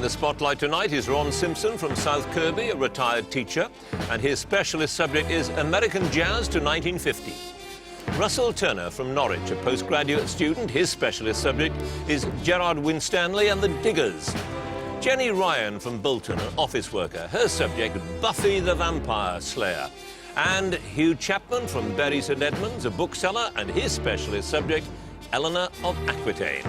the spotlight tonight is Ron Simpson from South Kirby, a retired teacher, and his specialist subject is American Jazz to 1950. Russell Turner from Norwich, a postgraduate student, his specialist subject is Gerard Winstanley and the Diggers. Jenny Ryan from Bolton, an office worker, her subject Buffy the Vampire Slayer. And Hugh Chapman from Bury St Edmunds, a bookseller, and his specialist subject Eleanor of Aquitaine.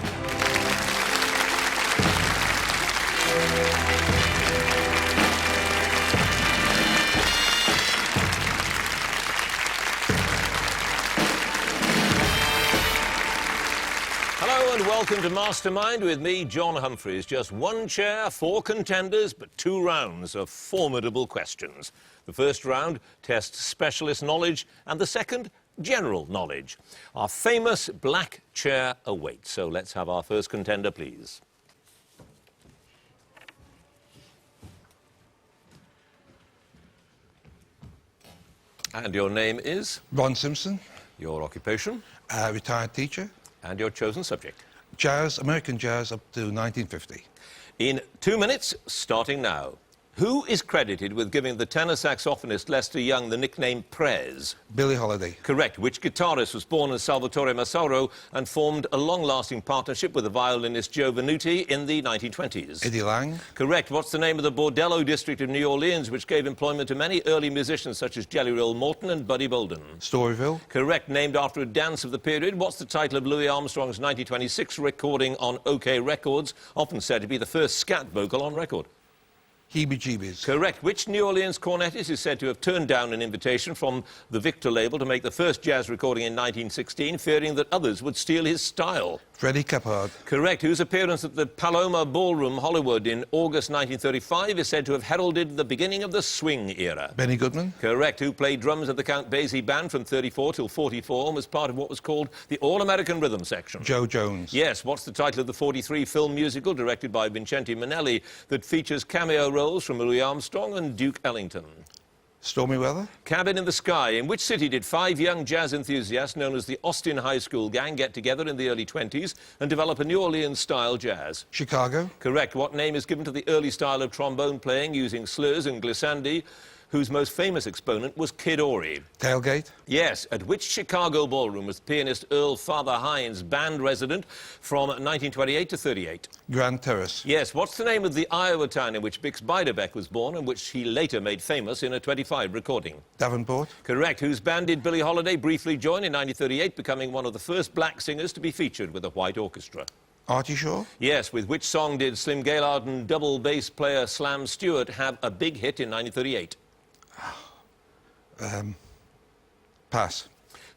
Hello and welcome to Mastermind with me, John Humphreys. Just one chair, 4 contenders, but 2 rounds of formidable questions. The first round tests specialist knowledge and the second, general knowledge. Our famous black chair awaits. So let's have our first contender, please. And your name is? Ron Simpson. Your occupation? Retired teacher. And your chosen subject? Jazz, American jazz up to 1950. In 2 minutes, starting now. Who is credited with giving the tenor saxophonist Lester Young the nickname Prez? Billie Holiday. Correct. Which guitarist was born as Salvatore Massaro and formed a long-lasting partnership with the violinist Joe Venuti in the 1920s? Eddie Lang. Correct. What's the name of the Bordello district of New Orleans which gave employment to many early musicians such as Jelly Roll Morton and Buddy Bolden? Storyville. Correct. Named after a dance of the period. What's the title of Louis Armstrong's 1926 recording on OK Records, often said to be the first scat vocal on record? Heebie-jeebies. Correct. Which New Orleans cornetist is said to have turned down an invitation from the Victor label to make the first jazz recording in 1916, fearing that others would steal his style? Freddie Kephart. Correct. Whose appearance at the Paloma Ballroom, Hollywood, in August 1935 is said to have heralded the beginning of the swing era? Benny Goodman. Correct. Who played drums at the Count Basie Band from 34 till 44 and was part of what was called the All-American Rhythm Section? Joe Jones. Yes. What's the title of the 43 film musical directed by Vincente Minnelli that features cameo roles from Louis Armstrong and Duke Ellington? Stormy Weather. Cabin in the Sky. In which city did 5 young jazz enthusiasts known as the Austin High School Gang get together in the early 20s and develop a New Orleans-style jazz? Chicago. Correct. What name is given to the early style of trombone playing using slurs and glissandi, whose most famous exponent was Kid Ory? Tailgate. Yes. At which Chicago ballroom was pianist Earl Father Hines band resident from 1928 to 38? Grand Terrace. Yes. What's the name of the Iowa town in which Bix Beiderbecke was born and which he later made famous in a 25 recording? Davenport. Correct. Whose band did Billie Holiday briefly join in 1938, becoming one of the first black singers to be featured with a white orchestra? Artie Shaw. Yes. With which song did Slim Gaillard and double bass player Slam Stewart have a big hit in 1938? Pass.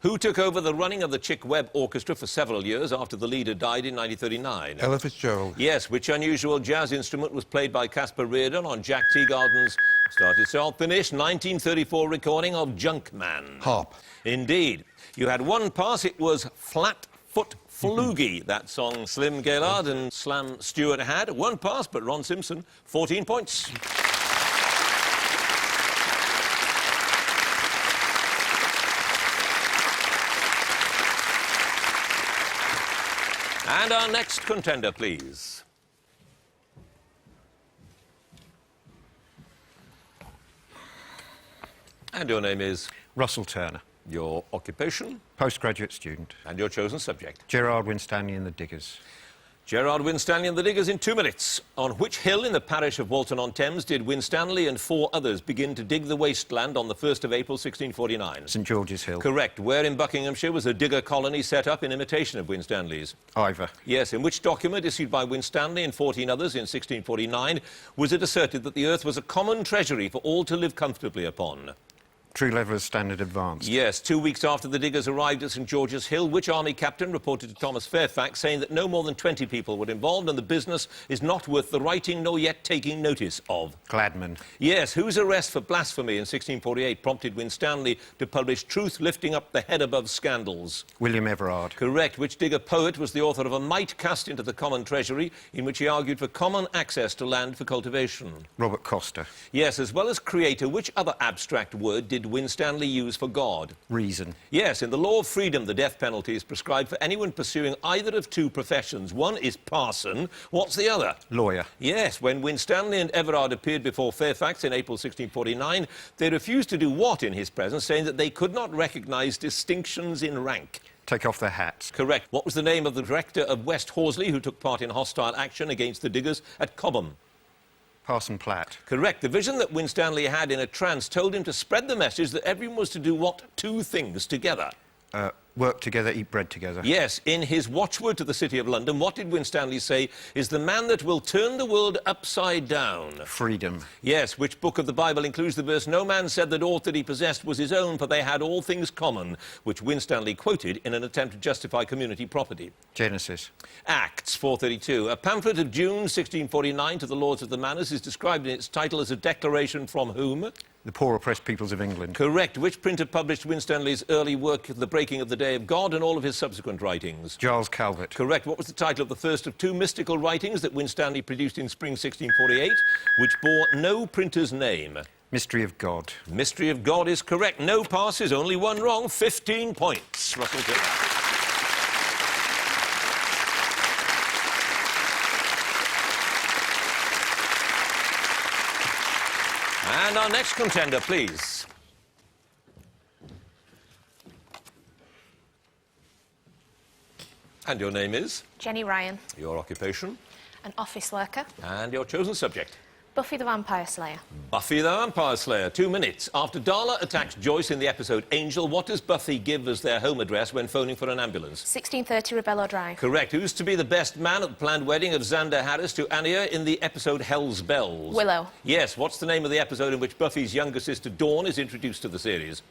Who took over the running of the Chick Webb Orchestra for several years after the leader died in 1939? Ella Fitzgerald. Yes. Which unusual jazz instrument was played by Caspar Reardon on Jack Teagarden's Started Start Finish 1934 recording of Junkman? Harp. Indeed. You had one pass. It was Flat Foot Floogie, that song Slim Gaillard and Slam Stewart had. One pass, but Ron Simpson, 14 points. And our next contender, please. And your name is? Russell Turner. Your occupation? Postgraduate student. And your chosen subject? Gerard Winstanley and the Diggers. Gerard Winstanley and the Diggers in 2 minutes. On which hill in the parish of Walton-on-Thames did Winstanley and 4 others begin to dig the wasteland on the 1st of April 1649? St George's Hill. Correct. Where in Buckinghamshire was a digger colony set up in imitation of Winstanley's? Ivor. Yes. In which document issued by Winstanley and 14 others in 1649 was it asserted that the earth was a common treasury for all to live comfortably upon? True Levelers Standard Advanced. Yes. 2 weeks after the diggers arrived at St George's Hill, which army captain reported to Thomas Fairfax saying that no more than 20 people were involved and the business is not worth the writing nor yet taking notice of? Gladman. Yes. Whose arrest for blasphemy in 1648 prompted Winstanley to publish Truth Lifting Up the Head Above Scandals? William Everard. Correct. Which digger poet was the author of a mite cast into the common treasury in which he argued for common access to land for cultivation? Robert Coster. Yes. As well as creator, which other abstract word did Winstanley use for God? Reason. Yes, in the law of freedom, the death penalty is prescribed for anyone pursuing either of two professions. One is parson. What's the other? Lawyer. Yes, when Winstanley and Everard appeared before Fairfax in April 1649, they refused to do what in his presence, saying that they could not recognise distinctions in rank? Take off their hats. Correct. What was the name of the director of West Horsley who took part in hostile action against the diggers at Cobham? Parson Platt. Correct. The vision that Winstanley had in a trance told him to spread the message that everyone was to do what? Two things together. Work together, eat bread together. Yes, in his watchword to the City of London, what did Winstanley say is the man that will turn the world upside down? Freedom. Yes, which book of the Bible includes the verse, no man said that aught that he possessed was his own, for they had all things common, which Winstanley quoted in an attempt to justify community property? Genesis. Acts 4:32. A pamphlet of June 1649 to the Lords of the Manors is described in its title as a declaration from whom? The poor oppressed peoples of England. Correct. Which printer published Winstanley's early work, The Breaking of the Day of God, and all of his subsequent writings? Giles Calvert. Correct. What was the title of the first of two mystical writings that Winstanley produced in spring 1648, which bore no printer's name? Mystery of God. Mystery of God is correct. No passes, only one wrong. 15 points. Russell Gerard. And our next contender, please. And your name is? Jenny Ryan. Your occupation? An office worker. And your chosen subject? Buffy the Vampire Slayer. Buffy the Vampire Slayer. 2 minutes. After Darla attacks Joyce in the episode Angel, what does Buffy give as their home address when phoning for an ambulance? 1630 Rebello Drive. Correct. Who's to be the best man at the planned wedding of Xander Harris to Anya in the episode Hell's Bells? Willow. Yes. What's the name of the episode in which Buffy's younger sister Dawn is introduced to the series?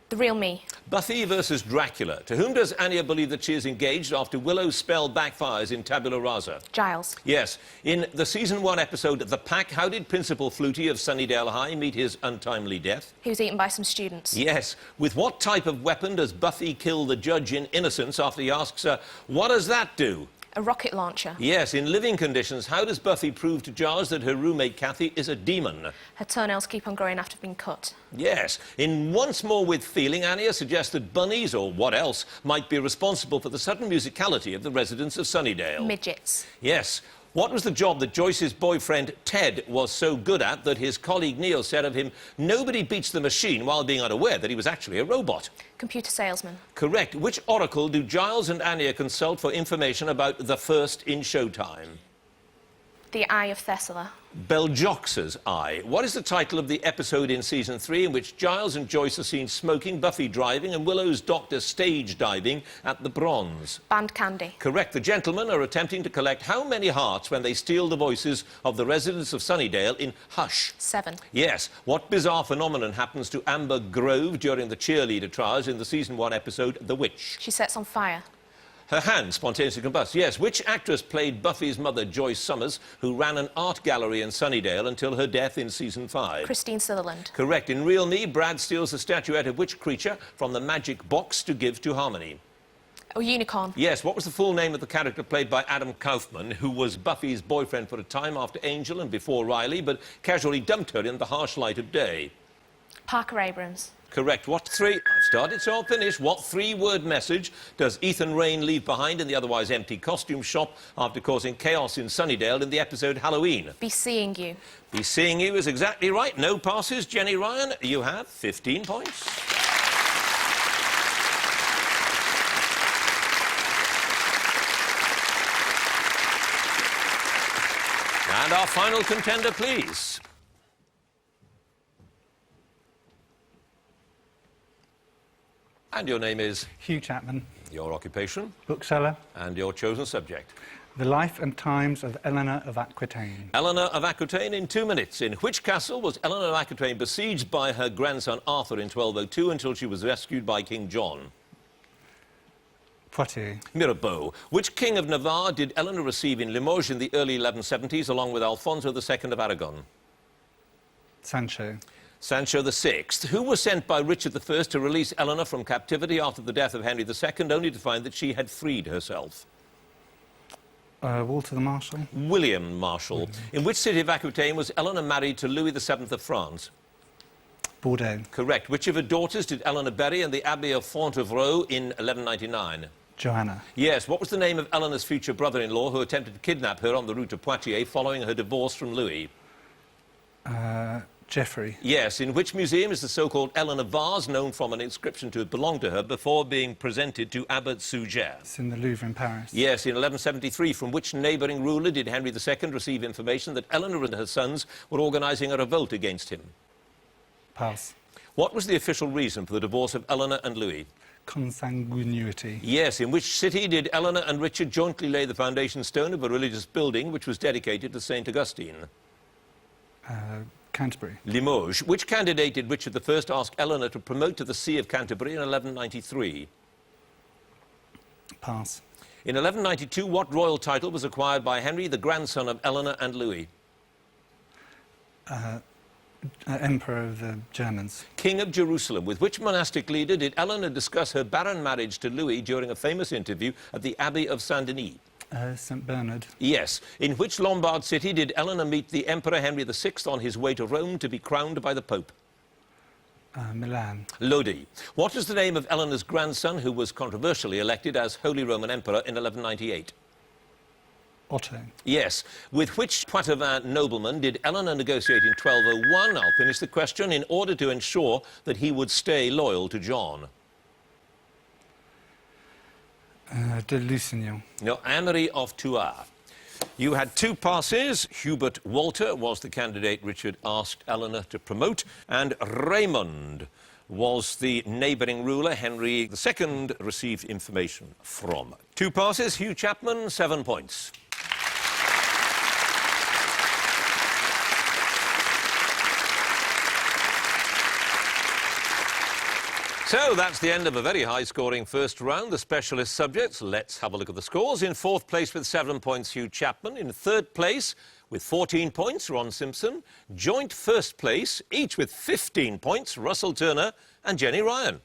The Real Me. Buffy versus Dracula. To whom does Anya believe that she is engaged after Willow's spell backfires in Tabula Rasa? Giles. Yes. In the season 1 episode The Pack, how did Principal Flutie of Sunnydale High meet his untimely death? He was eaten by some students. Yes. With what type of weapon does Buffy kill the judge in Innocence after he asks her, what does that do? A rocket launcher. Yes. In Living Conditions, how does Buffy prove to Giles that her roommate Kathy is a demon? Her toenails keep on growing after being cut. Yes. In Once More with Feeling, Anya suggests that bunnies, or what else, might be responsible for the sudden musicality of the residents of Sunnydale. Midgets. Yes. What was the job that Joyce's boyfriend Ted was so good at that his colleague Neil said of him, nobody beats the machine, while being unaware that he was actually a robot? Computer salesman. Correct. Which oracle do Giles and Anya consult for information about the first in Showtime? The Eye of Thessaly. Beljox's Eye. What is the title of the episode in season 3 in which Giles and Joyce are seen smoking, Buffy driving, and Willow's doctor stage diving at the Bronze? Band Candy. Correct. The gentlemen are attempting to collect how many hearts when they steal the voices of the residents of Sunnydale in Hush? 7. Yes. What bizarre phenomenon happens to Amber Grove during the cheerleader trials in the season 1 episode The Witch? She sets on fire. Her hand spontaneously combusts. Yes. Which actress played Buffy's mother, Joyce Summers, who ran an art gallery in Sunnydale until her death in season 5? Christine Sutherland. Correct. In Real Me, Brad steals the statuette of which creature from the magic box to give to Harmony? A unicorn. Yes. What was the full name of the character played by Adam Kaufman, who was Buffy's boyfriend for a time after Angel and before Riley, but casually dumped her in the harsh light of day? Parker Abrams. Correct. I've started, so I'll finish. What 3-word message does Ethan Rayne leave behind in the otherwise empty costume shop after causing chaos in Sunnydale in the episode Halloween? Be seeing you. Be seeing you is exactly right. No passes. Jenny Ryan, you have 15 points. And our final contender, please. And your name is? Hugh Chapman. Your occupation? Bookseller. And your chosen subject? The Life and Times of Eleanor of Aquitaine. Eleanor of Aquitaine in 2 minutes. In which castle was Eleanor of Aquitaine besieged by her grandson Arthur in 1202 until she was rescued by King John? Poitiers. Mirabeau. Which king of Navarre did Eleanor receive in Limoges in the early 1170s along with Alfonso II of Aragon? Sancho. Sancho VI. Who was sent by Richard I to release Eleanor from captivity after the death of Henry II, only to find that she had freed herself? Walter the Marshal. William Marshal. In which city of Aquitaine was Eleanor married to Louis VII of France? Bordeaux. Correct. Which of her daughters did Eleanor bury in the Abbey of Fontevraud in 1199? Joanna. Yes. What was the name of Eleanor's future brother-in-law who attempted to kidnap her on the route to Poitiers following her divorce from Louis? Geoffrey. Yes. In which museum is the so-called Eleanor vase known from an inscription to have belonged to her before being presented to Abbot Suger? It's in the Louvre in Paris. Yes. In 1173, from which neighbouring ruler did Henry II receive information that Eleanor and her sons were organising a revolt against him? Pass. What was the official reason for the divorce of Eleanor and Louis? Consanguinity. Yes. In which city did Eleanor and Richard jointly lay the foundation stone of a religious building which was dedicated to St. Augustine? Canterbury. Limoges. Which candidate did Richard I ask Eleanor to promote to the See of Canterbury in 1193? Pass. In 1192, what royal title was acquired by Henry, the grandson of Eleanor and Louis? Emperor of the Germans. King of Jerusalem. With which monastic leader did Eleanor discuss her barren marriage to Louis during a famous interview at the Abbey of Saint-Denis? St. Bernard. Yes. In which Lombard city did Eleanor meet the Emperor Henry VI on his way to Rome to be crowned by the Pope? Milan. Lodi. What is the name of Eleanor's grandson who was controversially elected as Holy Roman Emperor in 1198? Otto. Yes. With which Poitevin nobleman did Eleanor negotiate in 1201? I'll finish the question. In order to ensure that he would stay loyal to John. De Lusignan. No, Amory of Thouars. You had two passes. Hubert Walter was the candidate Richard asked Eleanor to promote, and Raymond was the neighbouring ruler Henry II received information from. Two passes. Hugh Chapman, 7 points. So that's the end of a very high-scoring first round. The specialist subjects, let's have a look at the scores. In fourth place with 7 points, Hugh Chapman. In third place with 14 points, Ron Simpson. Joint first place, each with 15 points, Russell Turner and Jenny Ryan.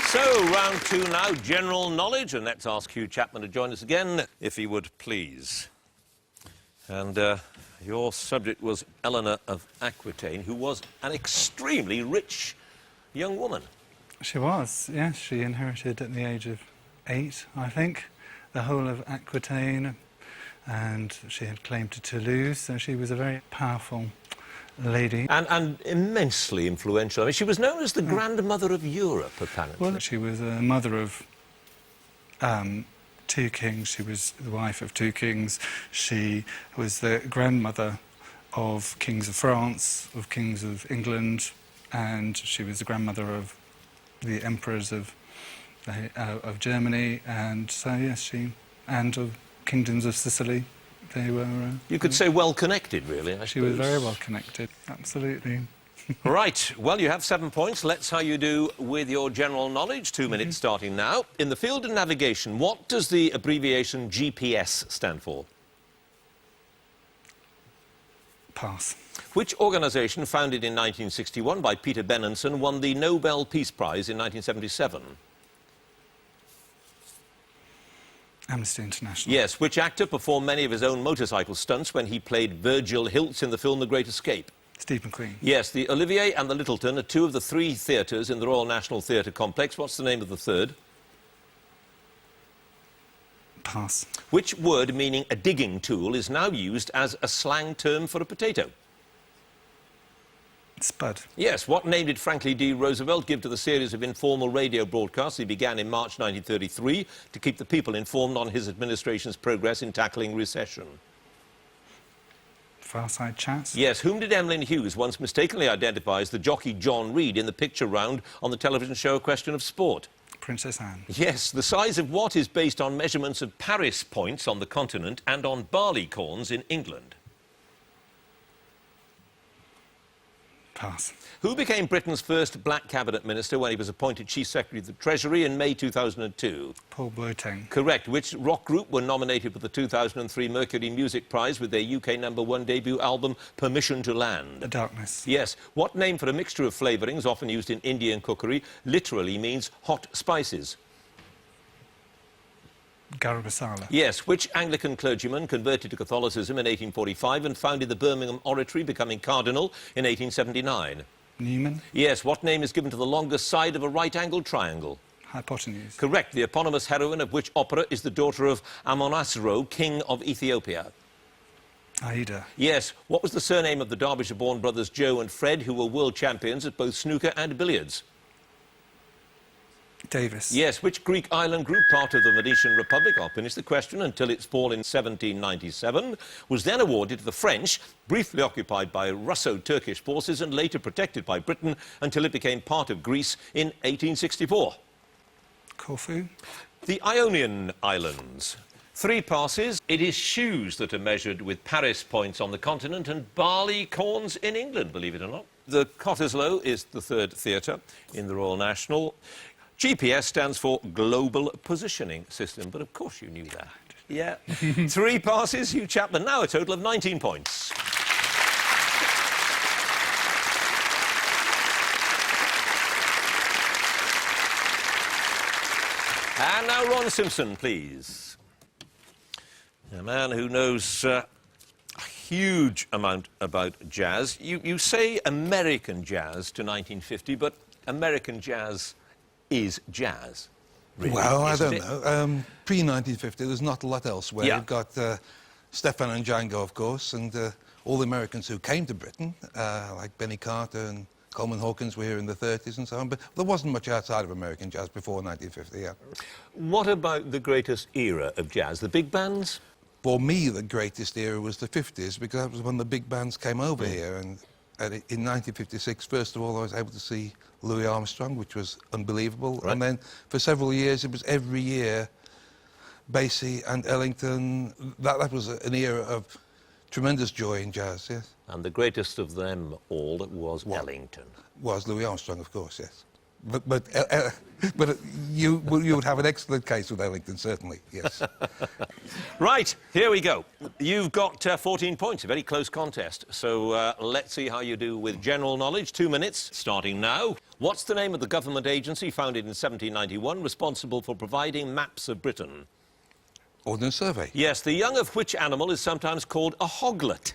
So, round two now, general knowledge. And let's ask Hugh Chapman to join us again, if he would please. And your subject was Eleanor of Aquitaine, who was an extremely rich young woman. She was, yes. She inherited at the age of 8, I think, the whole of Aquitaine, and she had claim to Toulouse, so she was a very powerful lady. And immensely influential. I mean, she was known as the grandmother of Europe, apparently. Well, she was a mother of 2 kings. She was the wife of 2 kings. She was the grandmother of kings of France, of kings of England, and she was the grandmother of the emperors of Germany, and so yes, and of kingdoms of Sicily. They were. You could say well connected, really. She was very well connected. Absolutely. Right, well, you have 7 points. Let's how you do with your general knowledge. 2 minutes starting now. In the field of navigation, what does the abbreviation GPS stand for? Pass. Which organisation, founded in 1961 by Peter Benenson, won the Nobel Peace Prize in 1977? Amnesty International. Yes, which actor performed many of his own motorcycle stunts when he played Virgil Hilts in the film The Great Escape? Steve McQueen. Yes, the Olivier and the Littleton are 2 of the 3 theatres in the Royal National Theatre Complex. What's the name of the third? Pass. Which word meaning a digging tool is now used as a slang term for a potato? Spud. Yes, what name did Franklin D. Roosevelt give to the series of informal radio broadcasts he began in March 1933 to keep the people informed on his administration's progress in tackling recession? Fireside Chats. Yes, whom did Emlyn Hughes once mistakenly identify as the jockey John Reed in the picture round on the television show A Question of Sport? Princess Anne. Yes, the size of what is based on measurements of Paris points on the continent and on barley corns in England? Pass. Who became Britain's first black cabinet minister when he was appointed Chief Secretary of the Treasury in May 2002? Paul Boateng. Correct. Which rock group were nominated for the 2003 Mercury Music Prize with their UK #1 debut album, Permission to Land? The Darkness. Yes. What name for a mixture of flavourings often used in Indian cookery literally means hot spices? Garabasala. Yes, which Anglican clergyman converted to Catholicism in 1845 and founded the Birmingham Oratory, becoming cardinal in 1879? Newman. Yes, what name is given to the longest side of a right-angled triangle? Hypotenuse. Correct. The eponymous heroine of which opera is the daughter of Amonasro, king of Ethiopia? Aida. Yes. What was the surname of the Derbyshire-born brothers Joe and Fred, who were world champions at both snooker and billiards? Davis. Yes. Which Greek island group, part of the Venetian Republic, I'll finish the question, until its fall in 1797, was then awarded to the French, briefly occupied by Russo-Turkish forces and later protected by Britain until it became part of Greece in 1864? Corfu. The Ionian Islands. 3 passes. It is shoes that are measured with Paris points on the continent and barley corns in England, believe it or not. The Cottesloe is the 3rd theatre in the Royal National. GPS stands for Global Positioning System, but of course you knew that. Yeah. 3 passes, Hugh Chapman. Now a total of 19 points. And now Ron Simpson, please. A man who knows a huge amount about jazz. You say American jazz to 1950, but American jazz is jazz, really, Well, I isn't don't it? know. Pre-1950, there's not a lot elsewhere. Yeah. You've got Stefan and Django, of course, and all the Americans who came to Britain, like Benny Carter and Coleman Hawkins were here in the 30s and so on, but there wasn't much outside of American jazz before 1950, yeah. What about the greatest era of jazz? The big bands? For me, the greatest era was the 50s, because that was when the big bands came over here, and in 1956, first of all, I was able to see Louis Armstrong, which was unbelievable, Right. and then for several years, it was every year, Basie and Ellington. That was an era of tremendous joy in jazz, yes. And the greatest of them all was Ellington. Was Louis Armstrong, of course, yes. But you would have an excellent case with Ellington, certainly, yes. Right, here we go. You've got 14 points, a very close contest. So let's see how you do with general knowledge. 2 minutes, starting now. What's the name of the government agency founded in 1791 responsible for providing maps of Britain? Ordnance Survey. Yes, the young of which animal is sometimes called a hoglet?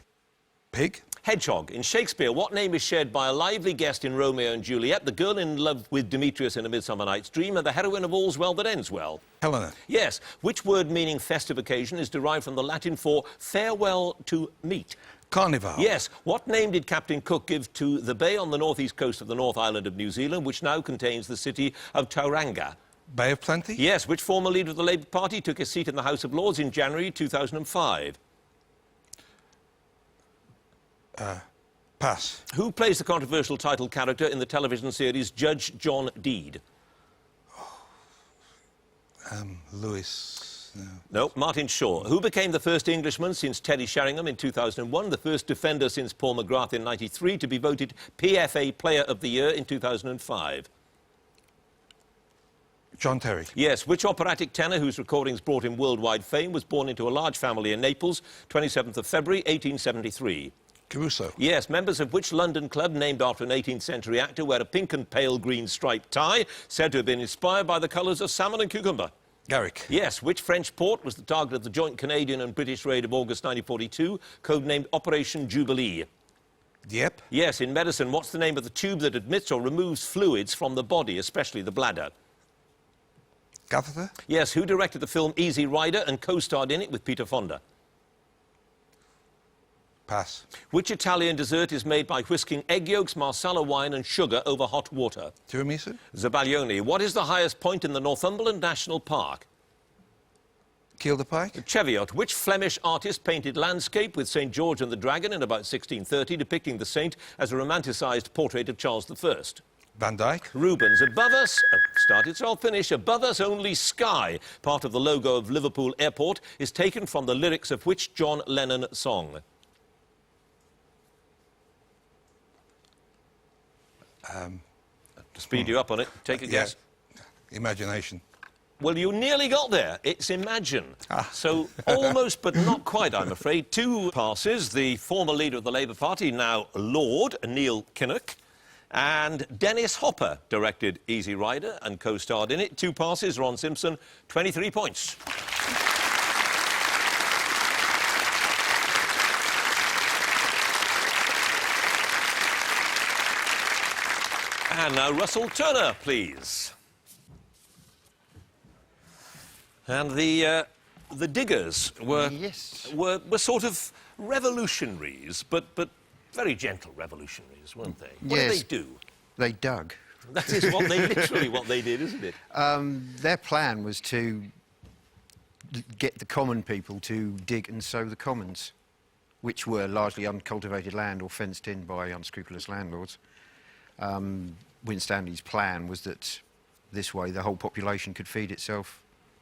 Pig. Hedgehog. In Shakespeare, what name is shared by a lively guest in Romeo and Juliet, the girl in love with Demetrius in A Midsummer Night's Dream, and the heroine of All's Well That Ends Well? Helena. Yes. Which word meaning festive occasion is derived from the Latin for farewell to meet? Carnival. Yes. What name did Captain Cook give to the bay on the northeast coast of the North Island of New Zealand, which now contains the city of Tauranga? Bay of Plenty. Yes. Which former leader of the Labour Party took his seat in the House of Lords in January 2005? Pass. Who plays the controversial title character in the television series Judge John Deed? Lewis. No. No, Martin Shaw. Who became the first Englishman since Teddy Sheringham in 2001, the first defender since Paul McGrath in '93 to be voted PFA Player of the Year in 2005? John Terry. Yes. Which operatic tenor, whose recordings brought him worldwide fame, was born into a large family in Naples, 27th of February, 1873? Caruso. Yes. Members of which London club, named after an 18th century actor, wear a pink and pale green striped tie, said to have been inspired by the colours of salmon and cucumber? Garrick. Yes. Which French port was the target of the joint Canadian and British raid of August 1942, codenamed Operation Jubilee? Dieppe. Yes. In medicine, what's the name of the tube that admits or removes fluids from the body, especially the bladder? Catheter. Yes. Who directed the film Easy Rider and co-starred in it with Peter Fonda? Pass. Which Italian dessert is made by whisking egg yolks, Marsala wine and sugar over hot water? Tiramisu. Zabaglione. What is the highest point in the Northumberland National Park? Kielder Pike. Cheviot. Which Flemish artist painted landscape with St. George and the Dragon in about 1630, depicting the saint as a romanticised portrait of Charles I? Van Dyck. Rubens. Above us, started, so I'll finish. Above us only sky, part of the logo of Liverpool Airport, is taken from the lyrics of which John Lennon song? To speed you up on it, take a guess. Imagination. Well, you nearly got there. It's Imagine. So almost, but not quite, I'm afraid. 2 passes. The former leader of the Labour Party, now Lord, Neil Kinnock, and Dennis Hopper directed Easy Rider and co-starred in it. 2 passes. Ron Simpson, 23 points. And now Russell Turner, please. And the diggers were sort of revolutionaries, but very gentle revolutionaries, weren't they? What did they do? They dug. That is what they literally what they did, isn't it? Their plan was to get the common people to dig and sow the commons, which were largely uncultivated land or fenced in by unscrupulous landlords. Winstanley's plan was that this way the whole population could feed itself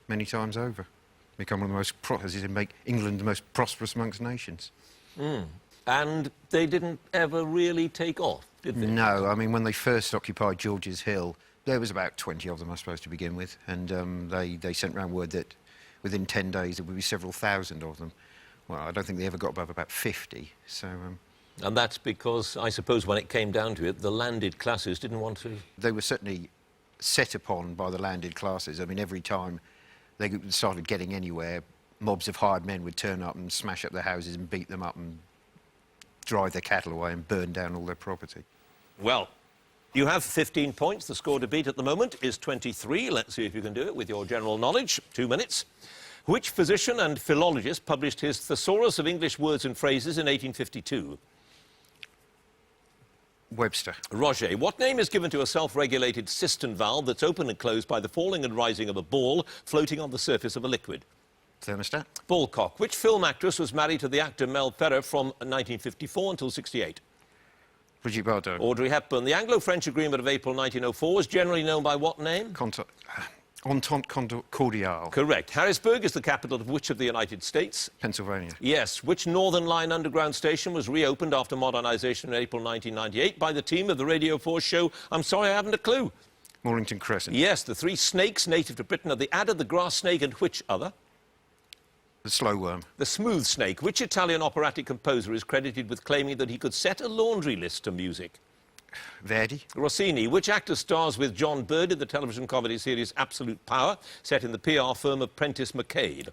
many times over, become one of the most make England the most prosperous amongst nations. And they didn't ever really take off, did they? No, I mean, when they first occupied George's Hill, there was about 20 of them, I suppose, to begin with, and they sent round word that within 10 days there would be several thousand of them. Well, I don't think they ever got above about 50, so... And that's because, I suppose, when it came down to it, the landed classes didn't want to... They were certainly set upon by the landed classes. I mean, every time they started getting anywhere, mobs of hired men would turn up and smash up their houses and beat them up and drive their cattle away and burn down all their property. Well, you have 15 points. The score to beat at the moment is 23. Let's see if you can do it with your general knowledge. 2 minutes. Which physician and philologist published his Thesaurus of English Words and Phrases in 1852? Webster. Roger. What name is given to a self-regulated cistern valve that's open and closed by the falling and rising of a ball floating on the surface of a liquid? Thermostat. Ballcock. Which film actress was married to the actor Mel Ferrer from 1954 until 68? Brigitte Bardot. Audrey Hepburn. The Anglo-French Agreement of April 1904 was generally known by what name? Entente cordiale. Correct. Harrisburg is the capital of which of the United States? Pennsylvania. Yes. Which Northern Line underground station was reopened after modernisation in April 1998 by the team of the Radio 4 show I'm Sorry I Haven't a Clue? Mornington Crescent. Yes. The three snakes native to Britain are the adder, the grass snake and which other? The slow worm. The smooth snake. Which Italian operatic composer is credited with claiming that he could set a laundry list to music? Verdi. Rossini. Which actor stars with John Bird in the television comedy series Absolute Power, set in the PR firm of Prentice McCabe?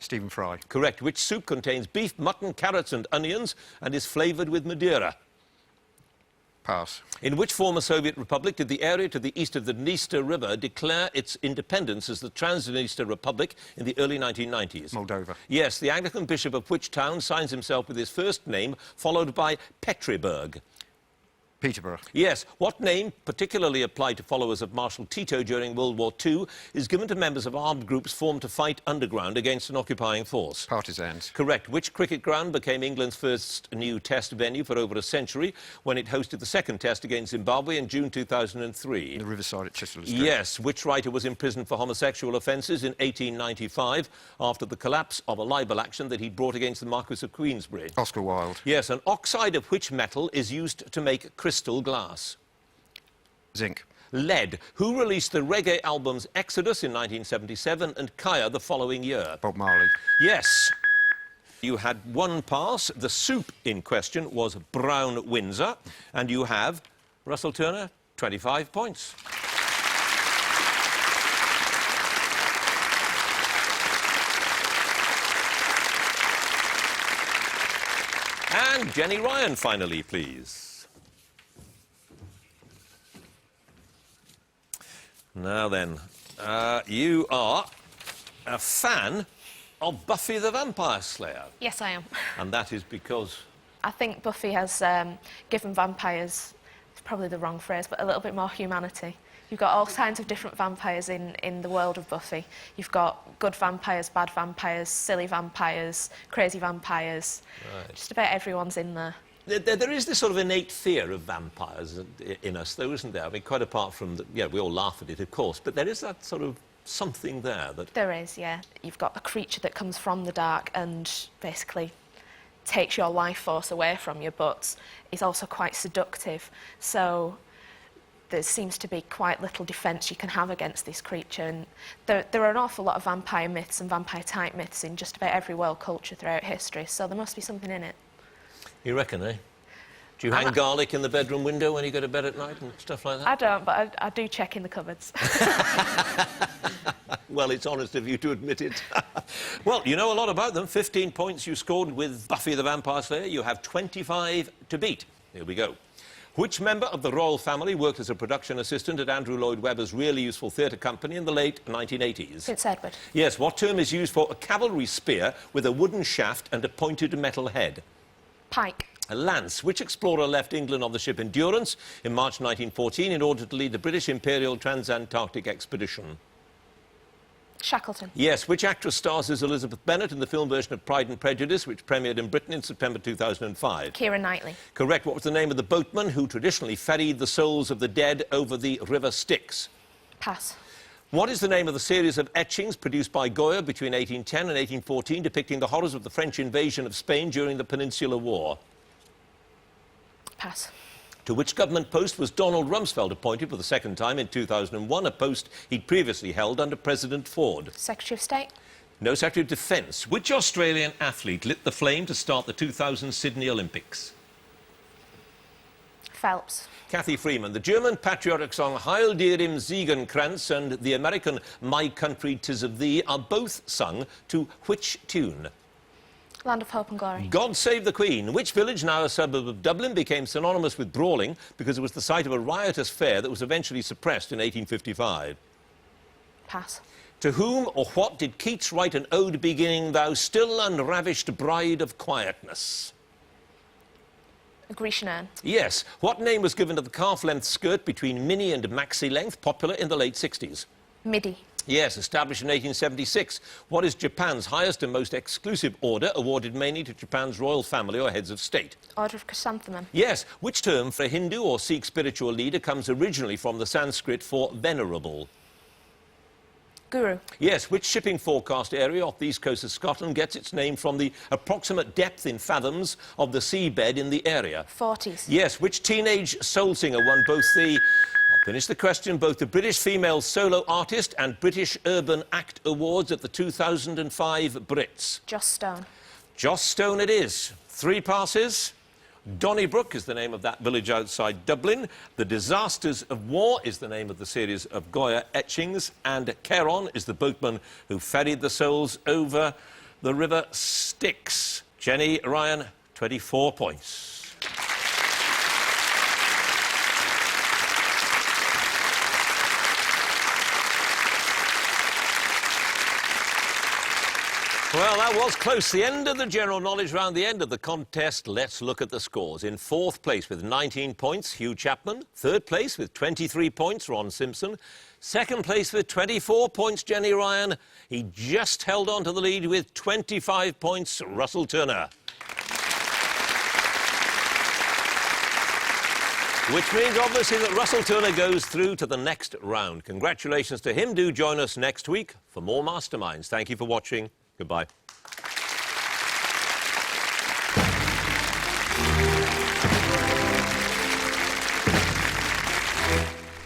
Stephen Fry. Correct. Which soup contains beef, mutton, carrots and onions and is flavoured with Madeira? Pass. In which former Soviet republic did the area to the east of the Dniester River declare its independence as the Transdniester Republic in the early 1990s? Moldova. Yes. The Anglican bishop of which town signs himself with his first name, followed by Petriburg? Peterborough. Yes. What name, particularly applied to followers of Marshal Tito during World War II, is given to members of armed groups formed to fight underground against an occupying force? Partisans. Correct. Which cricket ground became England's first new test venue for over a century when it hosted the second test against Zimbabwe in June 2003? The Riverside at Chichester Street. Yes. Which writer was imprisoned for homosexual offences in 1895 after the collapse of a libel action that he'd brought against the Marquis of Queensberry? Oscar Wilde. Yes. An oxide of which metal is used to make crystal glass? Zinc. Lead. Who released the reggae albums Exodus in 1977 and Kaya the following year? Bob Marley. Yes. You had one pass. The soup in question was Brown Windsor. And you have, Russell Turner, 25 points. And Jenny Ryan, finally, please. Now then, you are a fan of Buffy the Vampire Slayer. Yes, I am. And that is because... I think Buffy has given vampires, it's probably the wrong phrase, but a little bit more humanity. You've got all kinds of different vampires in the world of Buffy. You've got good vampires, bad vampires, silly vampires, crazy vampires. Right. Just about everyone's in there. There is this sort of innate fear of vampires in us, though, isn't there? I mean, quite apart from... we all laugh at it, of course, but there is that sort of something there that... There is, yeah. You've got a creature that comes from the dark and basically takes your life force away from you, but is also quite seductive. So there seems to be quite little defence you can have against this creature. And there are an awful lot of vampire myths and vampire-type myths in just about every world culture throughout history, so there must be something in it. You reckon, eh? Do you hang garlic in the bedroom window when you go to bed at night and stuff like that? I don't, but I do check in the cupboards. Well, it's honest of you to admit it. Well, you know a lot about them. 15 points you scored with Buffy the Vampire Slayer. You have 25 to beat. Here we go. Which member of the royal family worked as a production assistant at Andrew Lloyd Webber's Really Useful Theatre Company in the late 1980s? Prince Edward. Yes, what term is used for a cavalry spear with a wooden shaft and a pointed metal head? Pike. A lance. Which explorer left England on the ship Endurance in March 1914 in order to lead the British Imperial Transantarctic Expedition? Shackleton. Yes, which actress stars as Elizabeth Bennet in the film version of Pride and Prejudice, which premiered in Britain in September 2005? Keira Knightley. Correct. What was the name of the boatman who traditionally ferried the souls of the dead over the River Styx? Pass. What is the name of the series of etchings produced by Goya between 1810 and 1814 depicting the horrors of the French invasion of Spain during the Peninsular War? Pass. To which government post was Donald Rumsfeld appointed for the second time in 2001, a post he'd previously held under President Ford? Secretary of State. No, Secretary of Defence. Which Australian athlete lit the flame to start the 2000 Sydney Olympics? Phelps. Kathy Freeman. The German patriotic song Heil dir im Siegenkranz and the American My Country 'Tis of Thee are both sung to which tune? Land of Hope and Glory. God Save the Queen. Which village, now a suburb of Dublin, became synonymous with brawling because it was the site of a riotous fair that was eventually suppressed in 1855? Pass. To whom or what did Keats write an ode beginning, Thou still unravished bride of quietness? A Grecian urn. Yes. What name was given to the calf-length skirt between mini and maxi length, popular in the late 60s? Midi. Yes, established in 1876. What is Japan's highest and most exclusive order, awarded mainly to Japan's royal family or heads of state? Order of Chrysanthemum. Yes. Which term for a Hindu or Sikh spiritual leader comes originally from the Sanskrit for venerable? Guru. Yes. Which shipping forecast area off the east coast of Scotland gets its name from the approximate depth in fathoms of the seabed in the area? 40s. Yes. Which teenage soul singer won both the... I'll finish the question. Both the British Female Solo Artist and British Urban Act Awards at the 2005 Brits? Joss Stone. Joss Stone it is. 3 passes. Donnybrook is the name of that village outside Dublin. The Disasters of War is the name of the series of Goya etchings. And Charon is the boatman who ferried the souls over the River Styx. Jenny Ryan, 24 points. Well, that was close. The end of the general knowledge round, the end of the contest. Let's look at the scores. In 4th place with 19 points, Hugh Chapman. 3rd place with 23 points, Ron Simpson. 2nd place with 24 points, Jenny Ryan. He just held on to the lead with 25 points, Russell Turner. Which means, obviously, that Russell Turner goes through to the next round. Congratulations to him. Do join us next week for more Masterminds. Thank you for watching. Goodbye.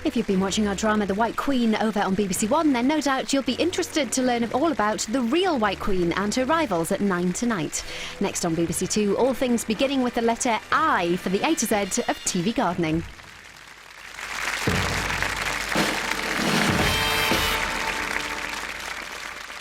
If you've been watching our drama The White Queen over on BBC One, then no doubt you'll be interested to learn all about the real White Queen and her rivals at 9 tonight. Next on BBC Two, all things beginning with the letter I for the A to Z of TV gardening.